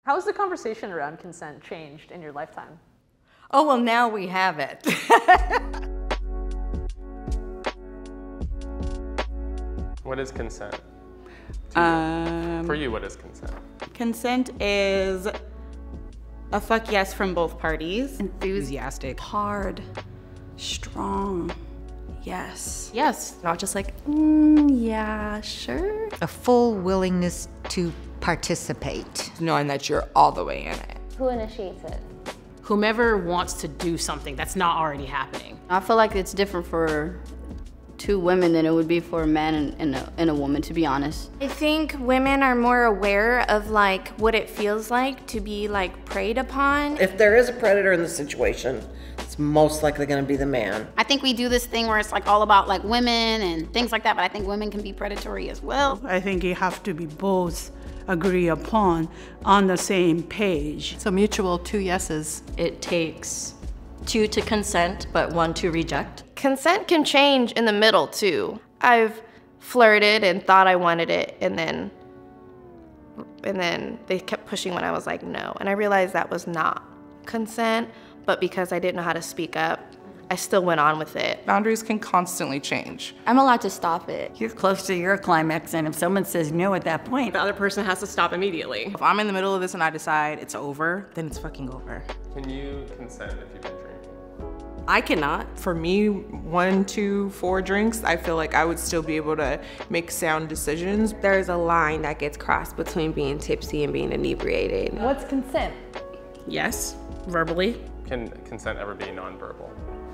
How has the conversation around consent changed in your lifetime? Oh, well, now we have it. What is consent? For you, what is consent? Consent is a fuck yes from both parties. Enthusiastic. Hard. Strong. Yes. Yes. Not just like, yeah, sure. A full willingness to participate. Knowing that you're all the way in it. Who initiates it? Whomever wants to do something that's not already happening. I feel like it's different for two women than it would be for a man and a woman, to be honest. I think women are more aware of like what it feels like to be like preyed upon. If there is a predator in the situation, it's most likely gonna be the man. I think we do this thing where it's like all about like women and things like that, but I think women can be predatory as well. I think you have to be both agree upon on the same page. So mutual, 2 yeses. It takes 2 to consent, but 1 to reject. Consent can change in the middle too. I've flirted and thought I wanted it, and then they kept pushing when I was like no, and I realized that was not consent, but because I didn't know how to speak up, I still went on with it. Boundaries can constantly change. I'm allowed to stop it. You're close to your climax, and if someone says no at that point, The other person has to stop immediately. If I'm in the middle of this and I decide it's over, then it's fucking over. Can you consent if you've been drinking? I cannot. For me, 1, 2, 4 drinks, I feel like I would still be able to make sound decisions. There's a line that gets crossed between being tipsy and being inebriated. What's consent? Yes, verbally. Can consent ever be nonverbal?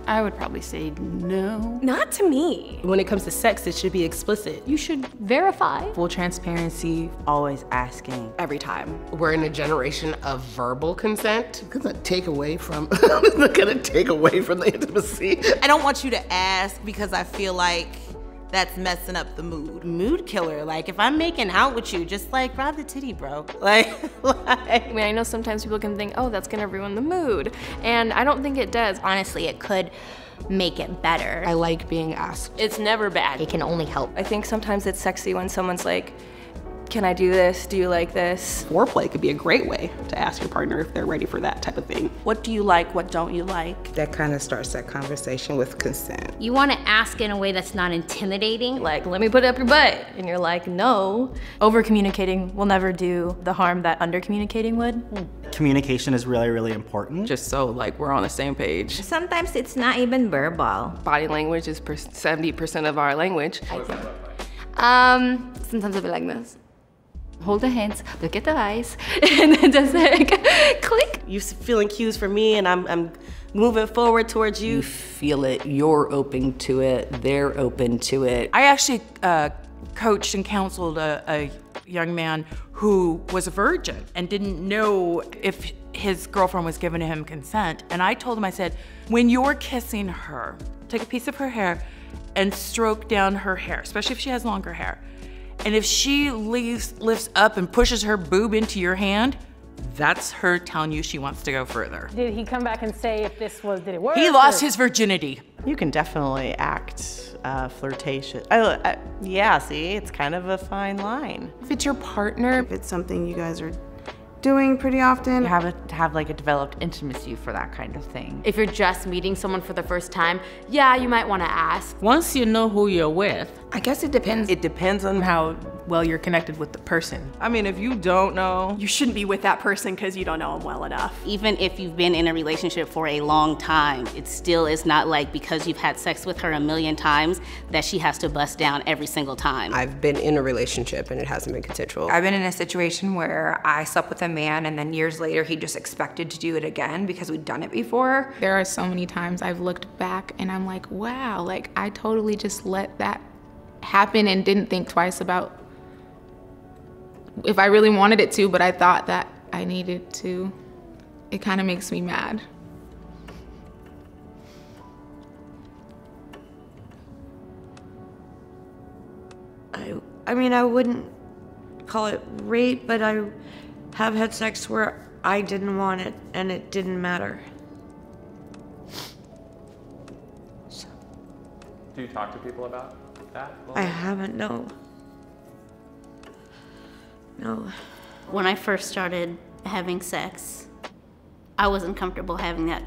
I would probably say no. Not to me. When it comes to sex, it should be explicit. You should verify. Full transparency, always asking. Every time. We're in a generation of verbal consent. It's gonna take away from, it's gonna take away from the intimacy. I don't want you to ask because I feel like that's messing up the mood. Mood killer, like if I'm making out with you, just like grab the titty, bro. I mean, I know sometimes people can think, oh, that's gonna ruin the mood. And I don't think it does. Honestly, it could make it better. I like being asked. It's never bad. It can only help. I think sometimes it's sexy when someone's like, can I do this? Do you like this? Foreplay could be a great way to ask your partner if they're ready for that type of thing. What do you like? What don't you like? That kind of starts that conversation with consent. You want to ask in a way that's not intimidating. Like, let me put it up your butt. And you're like, no. Over-communicating will never do the harm that under-communicating would. Communication is really, really important. Just so like we're on the same page. sometimes it's not even verbal. Body language is 70% of our language. Sometimes I'll be like this. Hold the hands, look at the eyes, and then just like, click. You feeling cues for me and I'm moving forward towards you. You feel it, you're open to it, they're open to it. I actually coached and counseled a young man who was a virgin and didn't know if his girlfriend was giving him consent. And I told him, I said, when you're kissing her, take a piece of her hair and stroke down her hair, especially if she has longer hair. And if she lifts up and pushes her boob into your hand, that's her telling you she wants to go further. Did he come back and say if did it work? He lost his virginity. You can definitely act flirtatious. Yeah, see, it's kind of a fine line. If it's your partner, If it's something you guys are doing pretty often. You have like a developed intimacy for that kind of thing. If you're just meeting someone for the first time, yeah, you might want to ask. Once you know who you're with, I guess it depends. it depends on how well you're connected with the person. I mean, if you don't know, You shouldn't be with that person because you don't know them well enough. Even if you've been in a relationship for a long time, it still is not like because you've had sex with her a million times that she has to bust down every single time. I've been in a relationship and it hasn't been consensual. I've been in a situation where I slept with a man and then years later he just expected to do it again because we'd done it before. There are so many times I've looked back and I'm like, wow, like I totally just let that happen and didn't think twice about if I really wanted it to, but I thought that I needed to. It kind of makes me mad. I mean, I wouldn't call it rape, but I have had sex where I didn't want it and it didn't matter. Do you talk to people about that? I haven't, no. No. When I first started having sex. I wasn't comfortable having that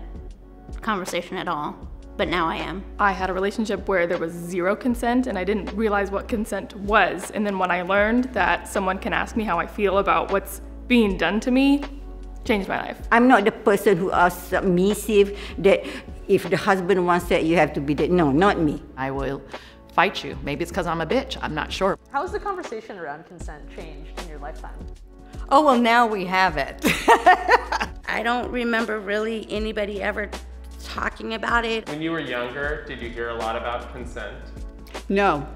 conversation at all, but now I am. I had a relationship where there was zero consent and I didn't realize what consent was. And then when I learned that someone can ask me how I feel about what's being done to me, changed my life. I'm not the person who are submissive, that if the husband wants that, you have to be there. No, not me. I will fight you. Maybe it's because I'm a bitch, I'm not sure. How has the conversation around consent changed in your lifetime? Oh, well, now we have it. I don't remember really anybody ever talking about it. When you were younger, did you hear a lot about consent? No,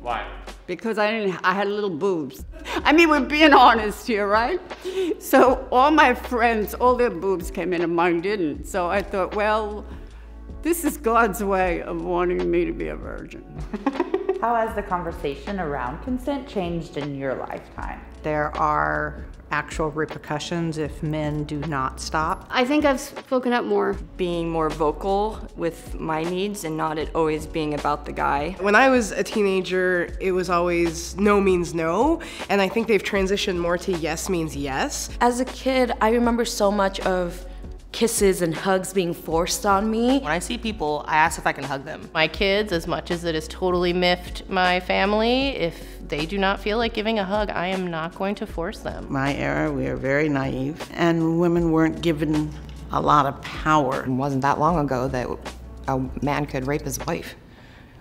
Why? because I had little boobs. I mean, we're being honest here, right? So all my friends, all their boobs came in and mine didn't. So I thought, well, this is God's way of wanting me to be a virgin. How has the conversation around consent changed in your lifetime? There are actual repercussions if men do not stop. I think I've spoken up more. Being more vocal with my needs and not it always being about the guy. When I was a teenager, it was always no means no, and I think they've transitioned more to yes means yes. As a kid, I remember so much of kisses and hugs being forced on me. When I see people, I ask if I can hug them. My kids, as much as it has totally miffed my family, if they do not feel like giving a hug, I am not going to force them. My era, we were very naive, and women weren't given a lot of power. It wasn't that long ago that a man could rape his wife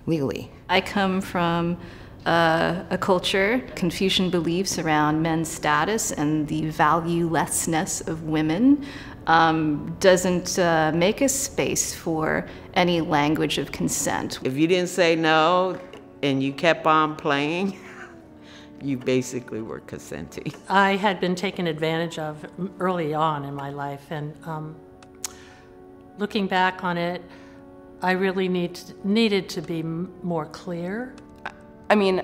legally. I come from a culture, Confucian beliefs around men's status and the valuelessness of women doesn't make a space for any language of consent. If you didn't say no and you kept on playing, you basically were consenting. I had been taken advantage of early on in my life, and looking back on it, I really needed to be more clear. I mean,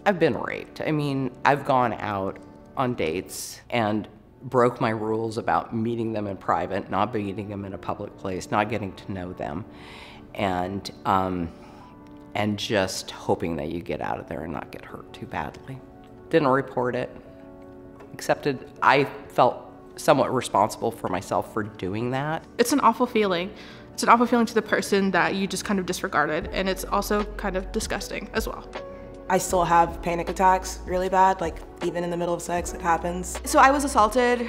I've been raped. I mean, I've gone out on dates and broke my rules about meeting them in private, not meeting them in a public place, not getting to know them, and just hoping that you get out of there and not get hurt too badly. Didn't report it, accepted. I felt somewhat responsible for myself for doing that. It's an awful feeling. It's an awful feeling to the person that you just kind of disregarded, and it's also kind of disgusting as well. I still have panic attacks really bad, like even in the middle of sex, it happens. So I was assaulted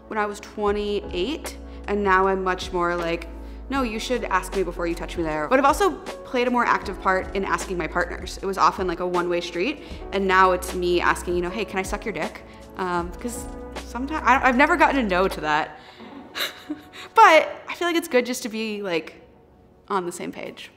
when I was 28, and now I'm much more like, no, you should ask me before you touch me there. But I've also played a more active part in asking my partners. It was often like a one-way street, and now it's me asking, hey, can I suck your dick? Because sometimes, I've never gotten a no to that. But I feel like it's good just to be like on the same page.